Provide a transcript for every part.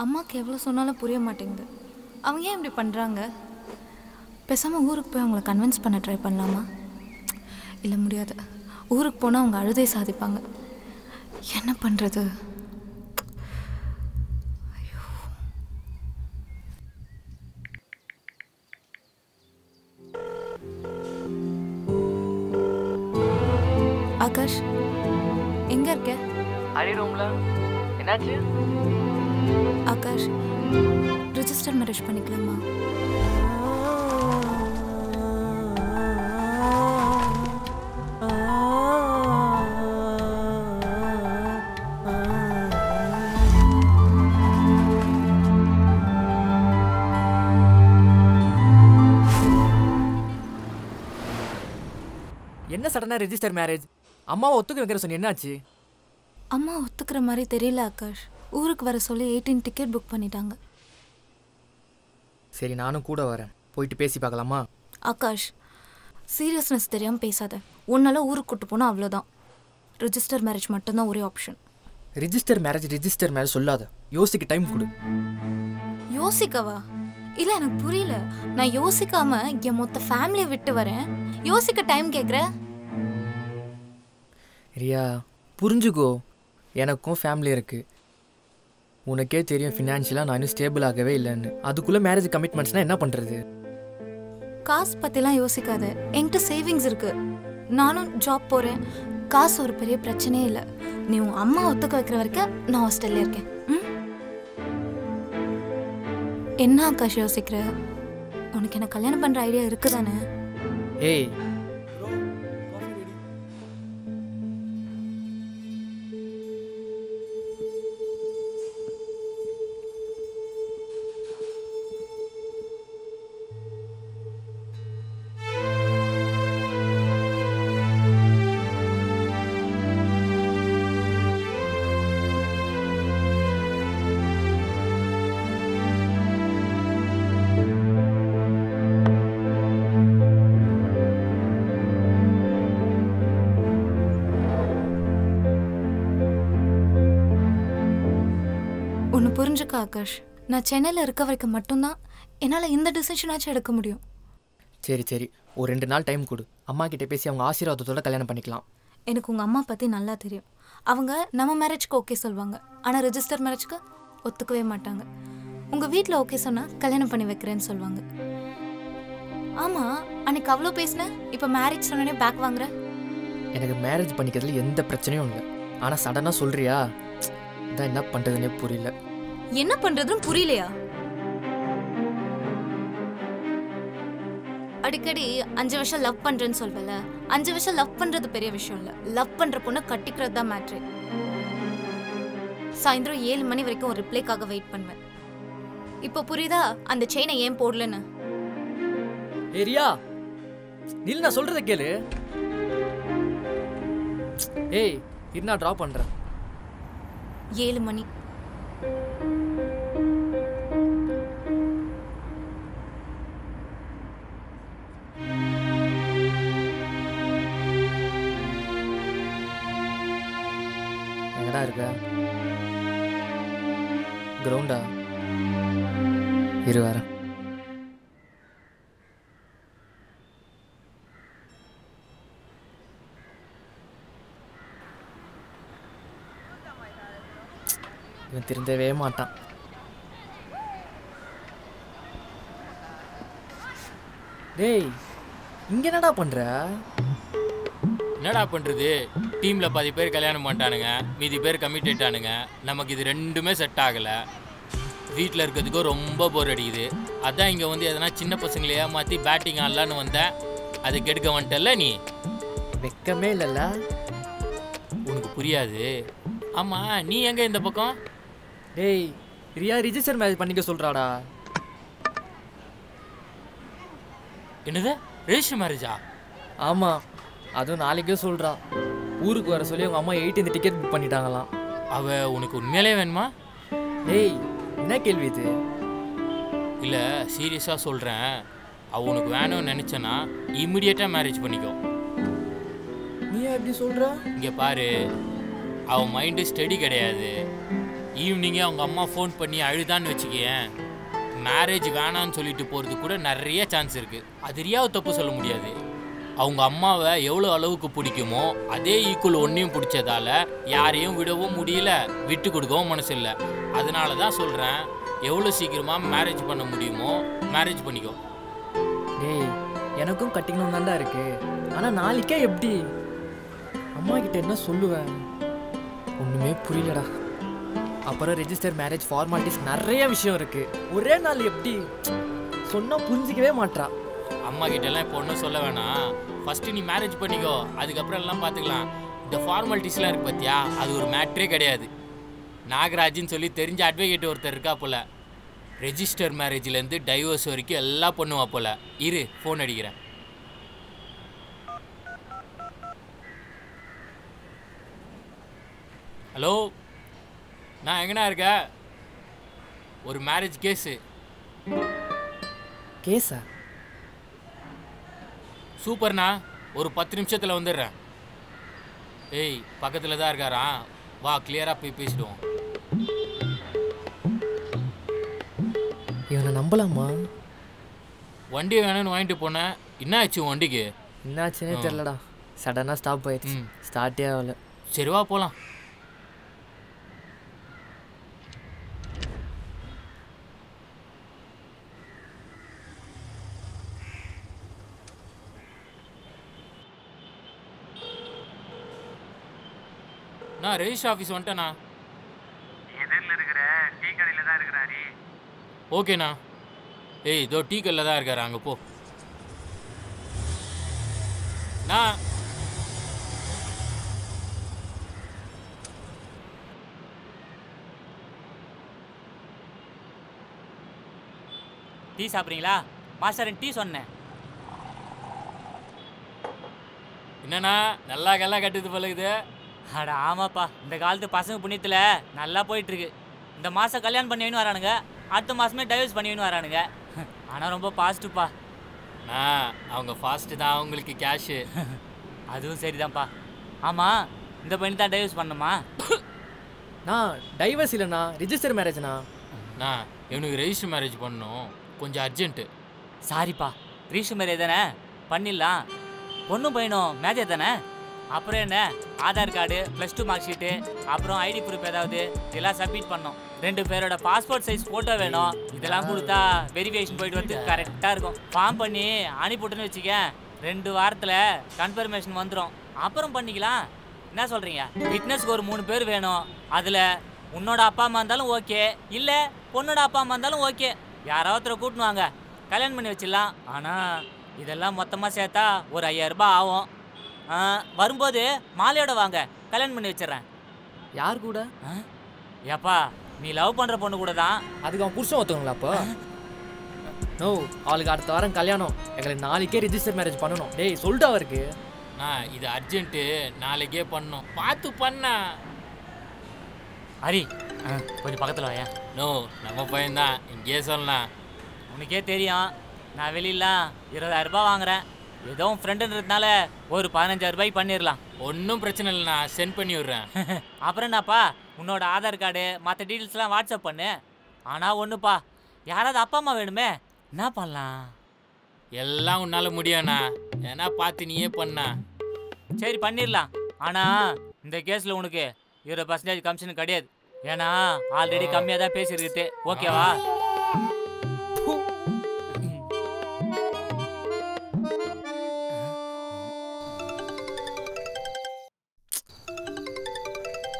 அம்மாவுக்கு எவ்வளோ சொன்னாலும் புரிய மாட்டேங்குது. அவங்க ஏன் இப்படி பண்ணுறாங்க? பேசாமல் ஊருக்கு போய் அவங்கள கன்வின்ஸ் பண்ண ட்ரை பண்ணலாமா? இல்லை, முடியாது. ஊருக்கு போனால் அவங்க அழுதே சாதிப்பாங்க. என்ன பண்ணுறது? ஐயோ, ஆகாஷ் எங்கே இருக்க? அடி ரூம்ல. என்னாச்சு? ஆகாஷ், ரிஜிஸ்டர் மேரேஜ் பண்ணிக்கலாமா? என்ன சடனா ரெஜிஸ்டர் மேரேஜ்? அம்மாவை ஒத்துக்க வைக்கிற சொன்ன, என்னாச்சு? அம்மா ஒத்துக்கிற மாதிரி தெரியல ஆகாஷ். ஊருக்கு வர சொல்லி 18 டிக்கெட் புக் பண்ணிட்டாங்க. சரி, நானும் கூட வரேன். போயிட்டு பேசி பார்க்கலாமா? ஆகாஷ், சீரியஸ்னஸ் தெரியாமல் பேசாத. உன்னால ஊருக்கு கூட்டு போனால் அவ்வளோதான். ரிஜிஸ்டர் மேரேஜ் மட்டும்தான் ஒரே ஆப்ஷன். ரிஜிஸ்டர் மேரேஜ் சொல்லாத. யோசிக்க டைம் கொடு. யோசிக்கவா? இல்லை, எனக்கு புரியல. நான் யோசிக்காம என் மொத்த ஃபேமிலியை விட்டு வரேன். யோசிக்க டைம் கேட்குற? ரியா, புரிஞ்சுக்கோ. எனக்கும் ஃபேமிலி இருக்குது. உனக்கே தெரியும், ஃபினான்ஷியலாக நான் இன்னும் ஸ்டேபிள் ஆகவே இல்லைன்னு. அதுக்குள்ளே மேரேஜ் கமிட்மெண்ட்ஸ்னால் என்ன பண்ணுறது? காசு பற்றிலாம் யோசிக்காத. என்கிட்ட சேவிங்ஸ் இருக்கு. நானும் ஜாப் போகிறேன். காசு ஒரு பெரிய பிரச்சனையே இல்லை. நீ உன் அம்மா ஒத்துக்க வைக்கிற வரைக்கும் நான் ஹாஸ்டல்ல இருக்கேன். என்ன ஆகாஷ் யோசிக்கிற? உனக்கு என்ன கல்யாணம் பண்ணுற ஐடியா இருக்குதானே? ஏய், ஒன்று புரிஞ்சுக்க ஆகாஷ். நான் சென்னையில் இருக்க வரைக்கும் மட்டும்தான் என்னால் இந்த டிசிஷனாச்சும் எடுக்க முடியும். சரி சரி, ஒரு 2 நாள் டைம் கொடு. அம்மா கிட்டே பேசி அவங்க ஆசீர்வாதத்தோட கல்யாணம் பண்ணிக்கலாம். எனக்கு உங்கள் அம்மா பற்றி நல்லா தெரியும். அவங்க நம்ம மேரேஜ்க்கு ஓகே சொல்லுவாங்க, ஆனால் ரெஜிஸ்டர் மேரேஜ்க்கு ஒத்துக்கவே மாட்டாங்க. உங்கள் வீட்டில் ஓகே சொன்னால் கல்யாணம் பண்ணி வைக்கிறேன்னு சொல்லுவாங்க. ஆமாம், அன்னைக்கு அவ்வளோ பேசினேன். இப்போ மேரேஜ் சொன்னோடனே பேக் வாங்குற. எனக்கு மேரேஜ் பண்ணிக்கிறதுல எந்த பிரச்சனையும் இல்லை. ஆனால் சடனாக சொல்கிறியா? தான் என்ன பண்ணுறதுனே புரியல. என்ன பண்ணுறதுன்னு புரியலையா? அடிக்கடி 5 வருஷம் லவ் பண்ணுறேன்னு சொல்வல. 5 வருஷம் லவ் பண்ணுறது பெரிய விஷயம் இல்லை. லவ் பண்ணுற பொண்ணை கட்டிக்கிறது தான் மேட்ரு. சாயந்தரம் 7 மணி வரைக்கும் ஒரு ரிப்ளைக்காக வெயிட் பண்ணுவேன். இப்போ புரியுதா அந்த செயினை ஏன் போடலன்னு? ஏரியா நில், நான் சொல்றத கேளு. ஏய், இரு, நான் ட்ராப் பண்றேன். 7 மணி. எங்கடா இருக்க? கிரவுண்டா? இரு வரேன். இவன் திருந்தவே மாட்டான். டேய், இங்க என்னடா பண்ற? என்னடா பண்ணுறது? டீமில் பாதி பேர் கல்யாணம் பண்ணிட்டானுங்க, மீதி பேர் கமிட் ஆனுங்க. நமக்கு இது ரெண்டுமே செட் ஆகலை. வீட்டில் இருக்கிறதுக்கும் ரொம்ப போர் அடிக்குது. அதான் இங்கே வந்து எதனா சின்ன பசங்களை ஏமாற்றி பேட்டிங் ஆடலான்னு வந்தேன். அது கெடுக்க வந்துட்டல நீ. வெக்கமே இல்லைல்ல? உனக்கு புரியாது. ஆமாம், நீ எங்கே இந்த பக்கம்? டேய், ரியா ரிஜிஸ்டர் மேரேஜ் பண்ணிக்க சொல்கிறாடா. என்னது, ரெஜிஸ்டர் மேரேஜா? ஆமாம், அதுவும் நாளைக்கே சொல்கிறா. ஊருக்கு வர சொல்லி அவங்க அம்மா 18 டிக்கெட் புக் பண்ணிட்டாங்களாம். அவள் உனக்கு உண்மையிலே வேணுமா? டேய், என்ன கேள்வி இது? இல்லை, சீரியஸாக சொல்கிறேன். அவள் உனக்கு வேணும்னு நினச்சேன்னா இம்மிடியேட்டாக மேரேஜ் பண்ணிக்கோ. நீ எப்படி சொல்கிற? இங்கே பாரு, அவன் மைண்டு ஸ்டடி கிடையாது. ஈவினிங்கே அவங்க அம்மா ஃபோன் பண்ணி அழுதான்னு வச்சுக்கேன், மேரேஜ் வேணான்னு சொல்லிட்டு போகிறது கூட நிறைய சான்ஸ் இருக்குது. அது ரியாவை தப்பு சொல்ல முடியாது. அவங்க அம்மாவை எவ்வளோ அளவுக்கு பிடிக்குமோ அதே ஈக்குவல் ஒன்றையும் பிடிச்சதால யாரையும் விடவும் முடியல, விட்டு கொடுக்கவும் மனசு இல்லை. அதனால தான் சொல்கிறேன், எவ்வளோ சீக்கிரமாக மேரேஜ் பண்ண முடியுமோ மேரேஜ் பண்ணிக்கோ. டேய் எனக்கும் கட்டிக்கணும் தான்டா இருக்கு. ஆனால் நாளைக்கே எப்படி அம்மா கிட்ட என்ன சொல்லுவேன்? ஒன்றுமே புரியலடா. அப்புறம் ரெஜிஸ்டர் மேரேஜ் ஃபார்மாலிட்டிஸ் நிறைய விஷயம் இருக்கு. ஒரே நாள் எப்படி சொன்னால் புரிஞ்சிக்கவே மாட்றா. அம்மா கிட்டலாம் இப்போ ஒன்றும் சொல்ல வேணாம். ஃபஸ்ட்டு நீ மேரேஜ் பண்ணிக்கோ, அதுக்கப்புறம் எல்லாம் பார்த்துக்கலாம். இந்த ஃபார்மாலிட்டிஸ்லாம் இருக்கு பார்த்தியா, அது ஒரு மேட்ரே கிடையாது. நாகராஜின்னு சொல்லி தெரிஞ்ச அட்வொகேட் ஒருத்தர் இருக்கா போல், ரெஜிஸ்டர் மேரேஜ்லேருந்து டைவர்ஸ் வரைக்கும் எல்லாம் பண்ணுவா போல். இரு ஃபோன் அடிக்கிறேன். ஹலோ, நான் எங்கண்ணா இருக்க? ஒரு மேரேஜ் கேஸு. கேஸா? சூப்பர்ண்ணா, ஒரு 10 நிமிஷத்தில் வந்துடுறேன். ஏய் பக்கத்தில் தான் இருக்காராம், வா கிளியராக போய் பேசிடுவோம். இவனை நம்பலாமா? வண்டி வேணும்னு வாங்கிட்டு போனேன், என்ன ஆச்சு வண்டிக்கு? என்னாச்சுன்னே தெரிலடா, சடனாக ஸ்டாப் ஆயிடுச்சு. ஸ்டார்ட்டே ஆகல. சரி வா போகலாம். நான் ரெஜிஸ்டர் ஆஃபீஸ் வந்துட்டேண்ணா. எதிரில் இருக்கிற டீ கடையில் தான் இருக்கிறாரு. ஓகேண்ணா. ஏய் இதோ டீ கடையில் தான் இருக்காரு, அங்கே போ. நான் டீ சாப்பிட்றீங்களா? மாஸ்டர் டீ சொன்னேன். என்னண்ணா நல்லா கெல்லாம் கட்டுது பழகுது. அட ஆமாப்பா, இந்த காலத்து பசங்க புண்ணியத்தில் நல்லா போயிட்டுருக்கு. இந்த மாதம் கல்யாணம் பண்ணிவின்னு வரானுங்க, அடுத்த மாதமே டைவர்ஸ் பண்ணிவின்னு வரானுங்க. ஆனால் ரொம்ப பாசிட்டிவ்ப்பா. அவங்க ஃபாஸ்ட்டு தான், அவங்களுக்கு கேஷு. அதுவும் சரிதான்ப்பா. ஆமாம், இந்த பையன் தான் டைவர்ஸ் பண்ணணுமா? நான் டைவர்ஸ் இல்லைண்ணா, ரிஜிஸ்டர் மேரேஜ்ண்ணா. நான் இவனுக்கு ரெஜிஸ்டர் மேரேஜ் பண்ணணும், கொஞ்சம் அர்ஜென்ட்டு. சாரிப்பா, ரீஷு மேரேஜ் தானே, பண்ணிடலாம். பொண்ணும் பையனும் மேஜர் தானே. அப்புறம் என்ன, ஆதார் கார்டு, +2 மார்க் ஷீட்டு, அப்புறம் ஐடி ப்ரூஃப் ஏதாவது இதெல்லாம் சப்மிட் பண்ணோம். 2 பேரோட பாஸ்போர்ட் சைஸ் ஃபோட்டோ வேணும். இதெல்லாம் கொடுத்தா வெரிஃபிகேஷன் போயிட்டு வந்து கரெக்டாக இருக்கும். ஃபார்ம் பண்ணி அனுப்பிவிட்டுன்னு வச்சுக்க, 2 வாரத்தில் கன்ஃபர்மேஷன் வந்துடும். அப்புறம் பண்ணிக்கலாம். என்ன சொல்கிறீங்க? விட்னஸ்க்கு ஒரு 3 பேர் வேணும். அதில் உன்னோட அப்பா அம்மா இருந்தாலும் ஓகே, இல்லை பொண்ணோட அப்பா அம்மா இருந்தாலும் ஓகே. யாராவது ஒருத்தரை கூட்டின்னு வாங்க, கல்யாணம் பண்ணி வச்சிடலாம். ஆனால் இதெல்லாம் மொத்தமாக சேர்த்தா ஒரு 5000 ரூபாய் ஆகும். வரும்போது மாலையோட வாங்க, கல்யாணம் பண்ணி வச்சிடறேன். யார் கூட? ஏப்பா, நீ லவ் பண்ணுற பொண்ணு கூட தான். அதுக்கு அவன் புருஷன் ஒருத்தவங்களா? அப்போ நோ, அவளுக்கு அடுத்த வாரம் கல்யாணம், எங்களுக்கு நாளைக்கே ரிஜிஸ்டர் மேரேஜ் பண்ணணும். டேய் சொல்லிட்டு அவருக்கு. இது அர்ஜென்ட்டு, நாளைக்கே பண்ணணும், பார்த்து பண்ண. ஹரி, கொஞ்சம் பக்கத்தில் வாயா. நோ, நம்ம பையன்தான், இங்கே சொல்லலாம். உனக்கே தெரியும், நான் வெளியிலாம் 20000 ரூபாய் வாங்குறேன். ஏதோ உன் ஃப்ரெண்டுன்றதுனால ஒரு 15000 ரூபாய்க்கு பண்ணிடலாம். ஒன்றும் பிரச்சனை இல்லைண்ணா, சென்ட் பண்ணி விட்றேன். அப்புறம் என்னப்பா, உன்னோட ஆதார் கார்டு மற்ற டீட்டெயில்ஸ்லாம் வாட்ஸ்அப் பண்ணு. ஆனால் ஒன்றுப்பா, யாராவது அப்பா அம்மா வேணுமே, என்ன பண்ணலாம்? எல்லாம் உன்னால் முடியும்ண்ணா, ஏன்னா பார்த்து நீயே பண்ண. சரி பண்ணிடலாம். ஆனால் இந்த கேஸில் உனக்கு 20% கமிஷன் கிடையாது. ஏன்னா ஆல்ரெடி கம்மியாக தான் பேசியிருக்குது. ஓகேவா?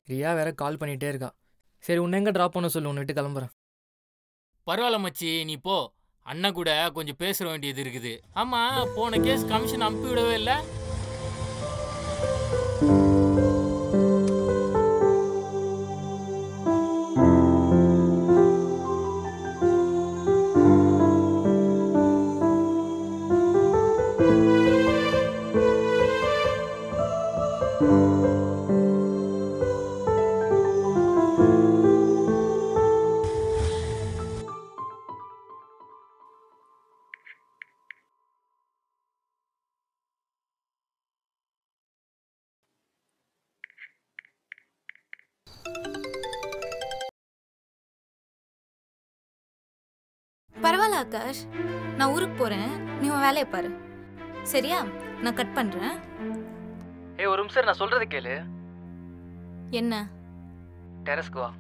ரியா வேற கால் பண்ணிகிட்டே இருக்கான். சரி உன்னை எங்கே ட்ராப் பண்ண சொல்லு, உன்னை விட்டு கிளம்புறேன். பரவாயில்ல மச்சி, நீ போ. அண்ணன் கூட கொஞ்சம் பேச வேண்டியது இருக்குது. ஆமாம், போன கேஸ் கமிஷன் அனுப்பி விடவே இல்லை. ஆகாஷ், நான் ஊருக்கு போறேன், நீ உன் வேலையை பாரு. சரியா? நான் கட் பண்றேன். ஏய் ஒரு நிமிஷம், நான் சொல்றது கேளு. என்ன? டெரஸ்க்கு வா.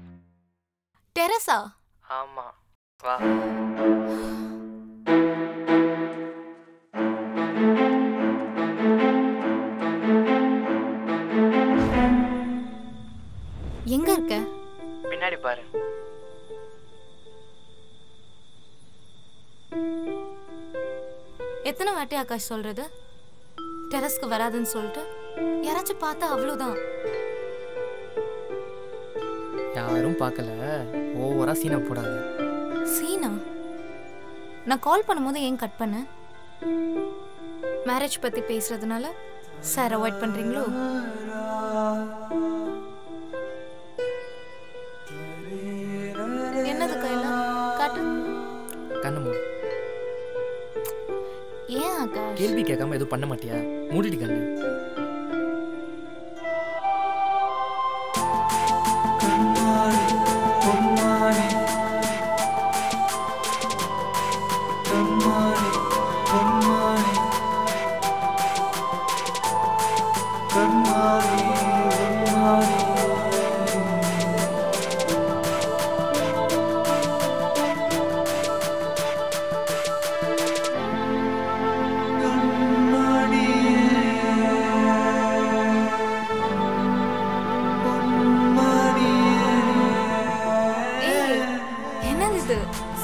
டெரஸா? ஆமா வா. எங்க இருக்க? பின்னாடி பாரு. எத்தனை வாட்டி ஆகாஷ் சொல்றது டெரஸ்க்கு வராதுன்னு சொல்லிட்டு? யாராச்சும் பார்த்தா அவ்வளவுதான். யாரும் பார்க்கல, ஓவரா சீனை போடாது. சீனா? நான் கால் பண்ணும்போது ஏன் கட் பண்ண? மேரேஜ் பத்தி பேசுறதுனால சார் அவாய்ட் பண்றீங்களோ? என்னது கையில காட்டு. கண்ணு மூடு. ஏன் ஆகாஷ்? கேள்வி கேட்காம எதுவும் பண்ண மாட்டியா? மூடிட்டு கண்ணு.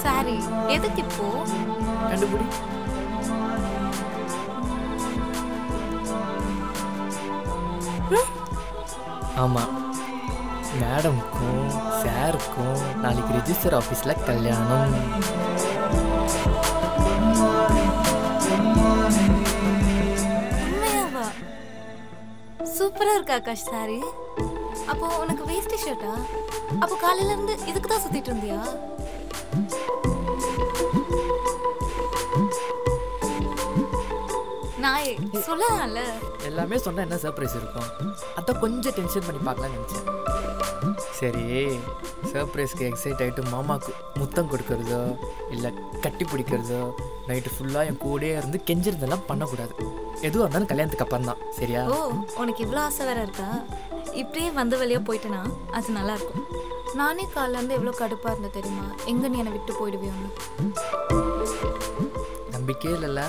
சாரி, எதுக்கு இப்போ? கண்டுபிடி. ஆமா, மேடம்க்கும் சாருக்கும் நாளைக்கு ரெஜிஸ்டர் ஆஃபீஸில் கல்யாணம். உண்மையாவா? சூப்பரா இருக்கு ஆகாஷ் சாரி. அப்போ உனக்கு வேஸ்டி ஷர்ட்டா? அப்போ காலையில இருந்து இதுக்கு தான் சுத்திட்டு இருந்தியா? நாயே சொல்லலாம்ல. எல்லாமே சொன்னா என்ன சர்ப்ரைஸ் இருக்கும்? அதான் கொஞ்சம் டென்ஷன் பண்ணி பார்க்கலாம்னு நினச்சேன். சரி, சர்ப்ரைஸ்க்கு எக்ஸைட் ஆகிட்டு மாமாவுக்கு முத்தம் கொடுக்கறதோ இல்லை கட்டி பிடிக்கிறதோ நைட்டு ஃபுல்லாக என் கூடயே இருந்து கெஞ்சிருந்தெல்லாம் பண்ணக்கூடாது. எதுவாக இருந்தாலும் கல்யாணத்துக்கு அப்புறம் தான். சரியா? ஓ, உனக்கு இவ்வளோ ஆசை வேற இருக்கா? இப்படியே வந்த வழியா போயிட்டேனா அது நல்லா இருக்கும். நானே காலைல இருந்து எவ்வளோ கடுப்பா இருந்த தெரியுமா? எங்க நீ என்னை விட்டு போயிடுவியோன்னு. நம்பிக்கையே இல்லைல்ல?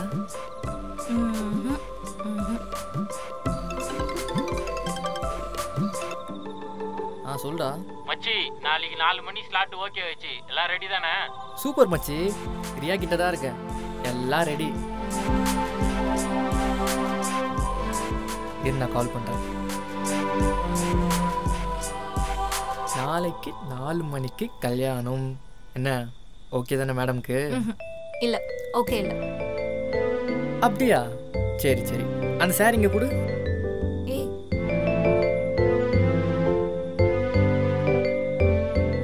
சொல்டா மச்சி. நாளைக்கு 4 மணி ஸ்லாட் ஓகே வச்சு எல்லாம் ரெடி தானே? சூப்பர் மச்சி, ரியா கிட்ட தான் இருக்கேன், எல்லாம் ரெடி. என்ன கால் பண்றேன். நாளைக்கு 4 மணிக்கு கல்யாணம். என்ன ஓகே தானே மேடம்க்கு? இல்ல ஓகே இல்ல. அப்படியா? சரி சரி, அந்த சார் இங்க கொடு.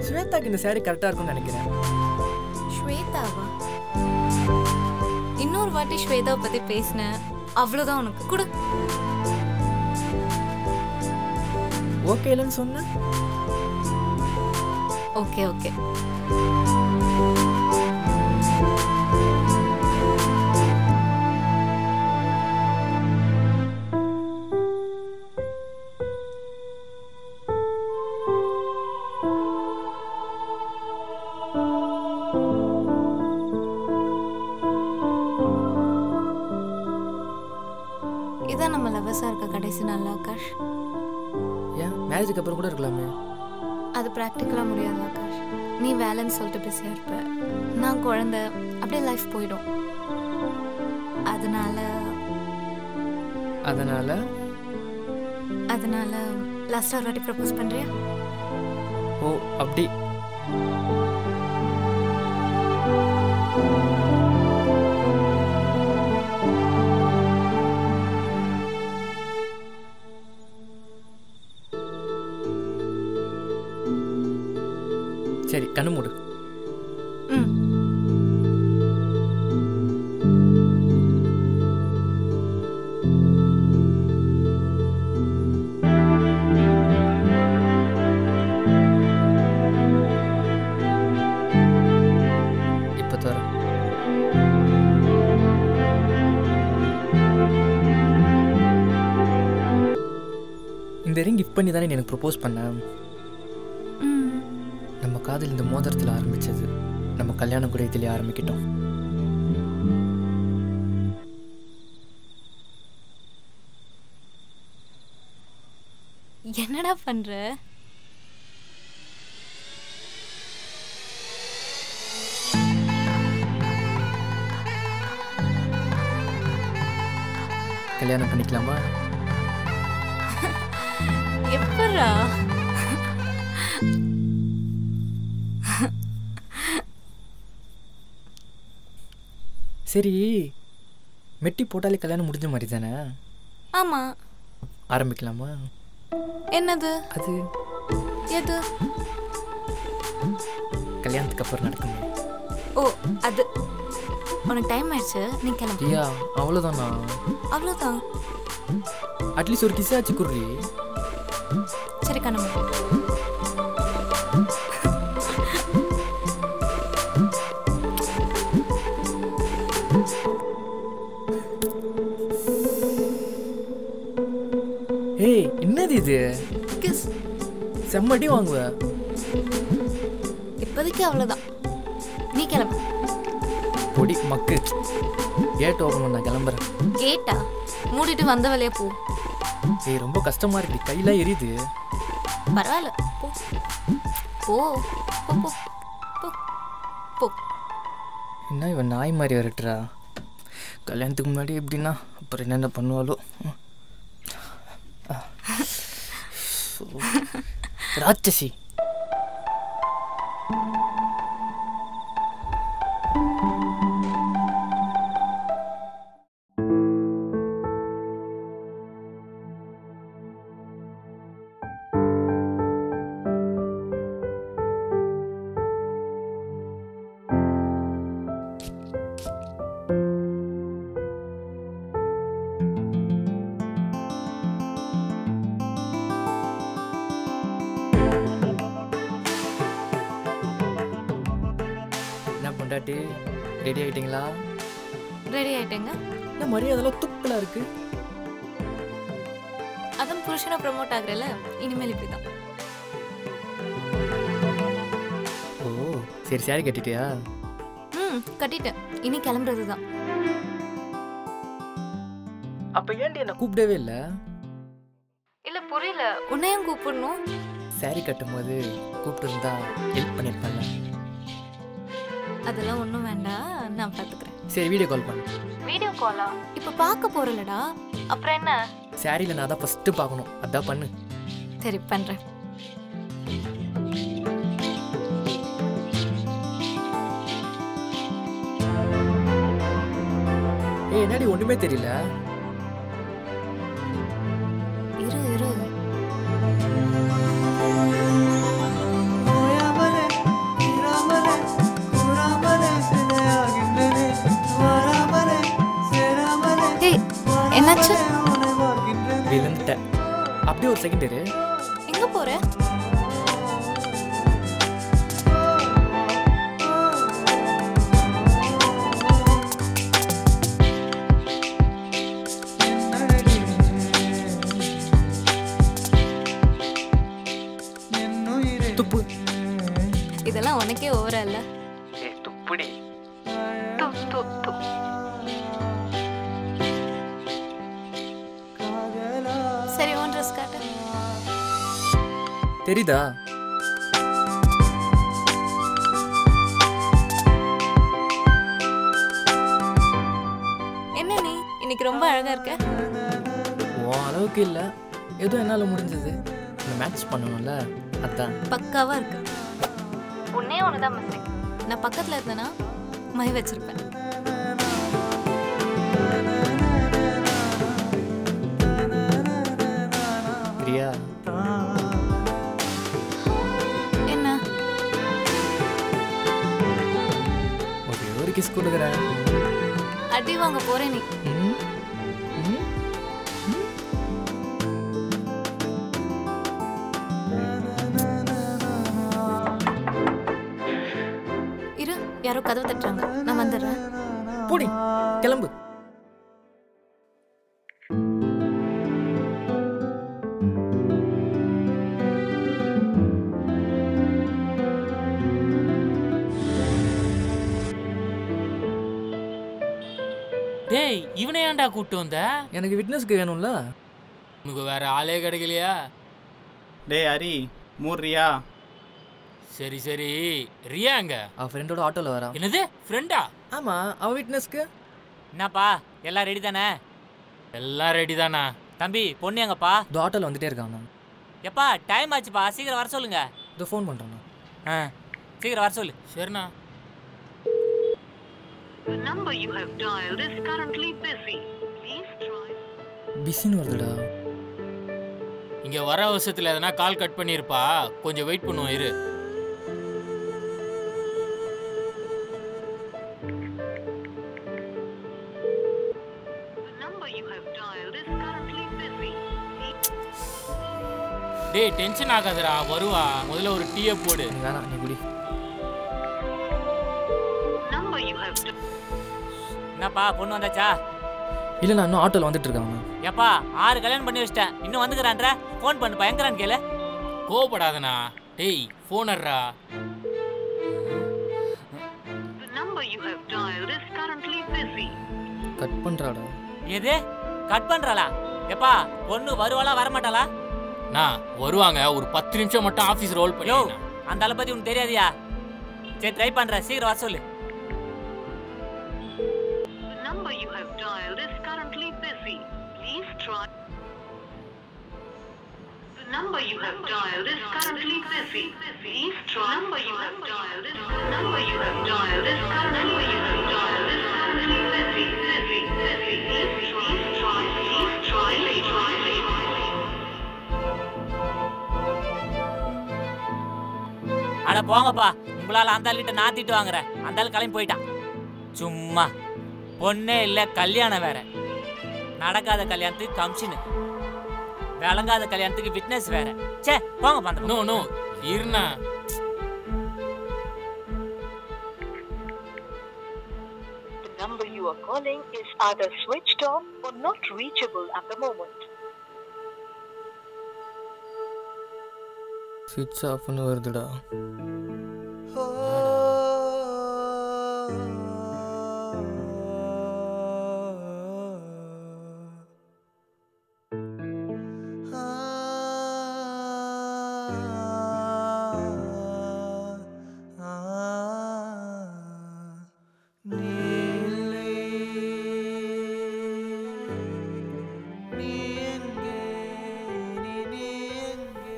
ஸ்வேதாக்கு இந்த சாரி கரெக்டா இருக்கும்னு நினைக்கிறேன். ஸ்வேதாவா? இன்னொரு வாட்டி ஸ்வேதாவை பத்தி பேசினேன், அவ்வளவுதான். உனக்கு கொடு. ஓகே இல்லைன்னு சொன்ன? Okay okay. இதான் நம்ம லவ்வர்ஸா இருக்க கடைசி நாள் ஆகாஷ். ஏன் மேரேஜுக்கு அப்புறம் கூட இருக்கலாமே? அது ப்ராக்டிக்கலாக முடியாது ஆகாஷ். நீ வேலைன்னு சொல்லிட்டு பிஸியாக இருப்ப, நான் குழந்தை, அப்படியே லைஃப் போயிடும். அதனால அதனால அதனால லாஸ்ட்டாக ஒரு வாட்டி ப்ரப்போஸ் பண்ணுறியா? ஓ அப்படி. சரி, கண்ணு மூடு. லவ் பண்ணி தானே எனக்கு ப்ரப்போஸ் பண்ண. நம்ம காதல் இந்த மோதிரத்தில் ஆரம்பித்தது. நம்ம கல்யாணம் கூட இதிலே ஆரம்பிக்கிட்டோம். என்னடா பண்ற? கல்யாணம் பண்ணிக்கலாமா? எப்படா? சரி, மெட்டி போட்டாலே கல்யாணம் முடிஞ்ச மாதிரி தானே? ஆமா. ஆரம்பிக்கலாமா? என்னது அது? எது? கல்யாணத்துக்கு அப்புறம் நடக்குமே. ஓ அது. உனக்கு டைம் ஆயிடுச்சு, நீ கிளம்பு. ஐயா அவ்வளோதானா? அவ்வளோதான். அட்லீஸ்ட் ஒரு கிஸ் ஆச்சு குர்ரி. சரி கண்ணு. ஏய் என்னது இது? கிஸ். செம்மடி வாங்குவ. இப்போதைக்கு அவ்வளோதான், நீ கிளம்பு. பொடி மக்கு. கேட் ஓப்பன் பண்ண கிளம்புறேன். கேட்டா மூடிட்டு வந்த வேலையா போ. ஏய் ரொம்ப கஷ்டமா இருக்கு, கையெல்லாம் எரியுது. பரவாயில்ல போ போ போ போ போ போ. என்ன இவன் நாய் மாதிரி வரட்டுறா? கல்யாணத்துக்கு முன்னாடி எப்படின்னா அப்புறம் என்னென்ன பண்ணுவாளோ. ராட்சசி. பொண்டாட்டி ரெடி ஆகிட்டீங்களா? ரெடி ஆயிட்டேங்க. என்ன மரியாதைலாம் துப்பலாக இருக்கு? அதான் புருஷனை ப்ரமோட் ஆகுறல, இனிமேல் இப்படி தான். ஓ சரி, சாரி கட்டிட்டியா? கட்டிட்டேன், இனி கிளம்புறது தான். அப்போ ஏன்டி என்ன கூப்பிடவே இல்லை? இல்லை புரியல, உன்னையும் கூப்பிடணும். சாரி கட்டும் போது கூப்பிட்டு இருந்தா ஹெல்ப் பண்ணியிருப்பாங்க. அதெல்லாம் ஒன்றும் வேண்டாம், நான் பார்த்துக்கிறேன். சரி வீடியோ கால் பண்ணு. வீடியோ காலா? இப்போ பார்க்க போறலடா, அப்புறம் என்ன? சாரியில் நான் தான் ஃபஸ்ட்டு பார்க்கணும், அதான் பண்ணு. சரி பண்ணுறேன். ஏய் என்னடி ஒன்றுமே தெரியல? இரு இரு. என்னாச்சு? விழுந்துட்டேன். அப்படியே ஒரு செகண்ட் இரு. எங்க போற? துப்பு. இதெல்லாம் உனக்கே ஓவரா இல்ல? துப்புடி. சரி ஓன் ட்ரெஸ் காட்டு. தெரியுதா? என்ன நீ இன்னைக்கு ரொம்ப அழகா இருக்க. ஓ அளவுக்கு இல்லை, ஏதோ என்னால் முடிஞ்சது. மேட்ச் பண்ணணும்ல, அதான். பக்காவா இருக்கு. ஒன்னே ஒண்ணுதான் மிஸ்டேக். நான் பக்கத்துல இருந்தேன்னா மை வச்சிருப்பேன். பிரியா என்ன? ஒரே ஒரு கிஸ் கொடுக்குறேன். அடி வாங்க போறேன் நீ. இரு, யாரோ கதவு தட்டுறாங்க, நான் வந்துடுறேன். போடி, கிளம்பு. டேய் இவனை ஏன்டா கூப்பிட்டு வந்த? எனக்கு விட்னஸ்க்கு வேணும்ல. உனக்கு வேற ஆளே கிடைக்கலையா? டேய் ஹரி, மூர்றியா? சரி சரி, ரியா எங்க? அவ ஃப்ரெண்டோட ஆட்டோல வரா. என்னது ஃப்ரெண்டா? ஆமா, அவ விட்னஸ்க்கு. என்னப்பா எல்லாம் ரெடி தானே? எல்லாம் ரெடி தானா? தம்பி பொண்ணு எங்கப்பா? இந்த ஆட்டோல வந்துட்டே இருக்காங்க. எப்பா டைம் ஆச்சுப்பா, சீக்கிரம் வர சொல்லுங்க. இதோ ஃபோன் பண்றேன். சீக்கிரம் வர சொல்லு. சரிண்ணா. The number you have dialed is currently busy. Please try. பிஸின்னு வருதுடா. இங்க வர அவசரத்துல எதனா கால் கட் பண்ணிருப்பா, கொஞ்சம் வெயிட் பண்ணுவோம் இரு. The number you have dialed is currently busy. டேய் டென்ஷன் ஆகாதடா, வருவா. முதல்ல ஒரு டீயை போடு. நீ வேணாம், நீ குடி. Number you have என்னப்பா பொண்ணு வந்தாச்சா? இல்ல, நான் இன்னும் ஆட்டோல வந்துட்டு இருக்காங்க. எப்பா 6 கல்யாணம் பண்ணி வச்சிட்டேன், இன்னும் வந்துக்கிறான்ற. ஃபோன் பண்ணுப்பா, எங்கறான்னு கேளு. கோபப்படாதண்ணா. டேய் ஃபோன் அட்றா. The number you have dialed is currently busy. Cut பண்றாடா. எது கட் பண்றாளா? எப்பா பொண்ணு வருவாளா வரமாட்டாளா? நான் வருவாங்க, ஒரு 10 நிமிஷம் மட்டும் ஆபீஸ் ரோல் யோ பண்ணி. அந்த ஆளை பத்தி உனக்கு தெரியாதியா? சரி ட்ரை பண்றேன், சீக்கிரம் வர சொல்லு. The number you have dialed is currently busy. Please try. The number you have dialed is currently busy. Please try. Number you have dialed is number you have dialed is currently busy. Please try later. அட போங்கப்பா, உங்களால அந்த ஆள்கிட்ட நான் திட்டு வாங்குறேன். அந்த ஆள் கிளம்பி போயிட்டான். சும்மா பொண்ணே இல்லை, கல்யாணம் வேற. நடக்காத கல்யாணத்துக்கு கமிஷனு, விளங்காத கல்யாணத்துக்கு விட்னஸ் வேற. சே போங்க பந்த. நோ நோ இருண்ணா. The number you are calling is either switched off or not reachable at the moment. ஸ்விட்ச் ஆஃப்னு வருதுடா.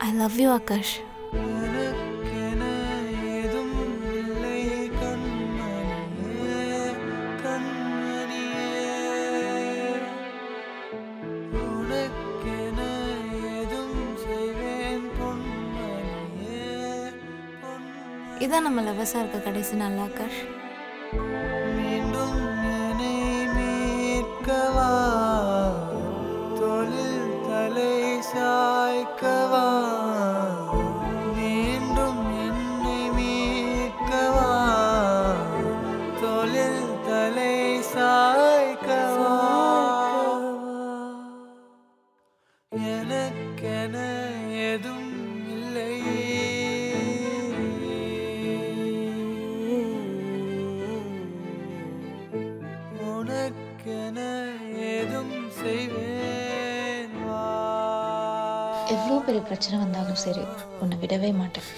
I love you, Akash. இதான் நம்ம லவர்ஸா இருக்க கடைசி நாள் ஆகாஷ். மீண்டும் என்னை மீட்கவா, தொழில் தலை சாய்க்கவா, மீண்டும் என்னை மீட்கவா, தொழில் தலை சாய்க்கவா, எனக்கென எதுவும் இல்லை, உனக்கென ஏதும் செய்வேன் வா. எவ்வளோ பெரிய பிரச்சனை வந்தாலும் சரி, உன்னை விடவே மாட்டேன்.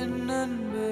என் அன்பே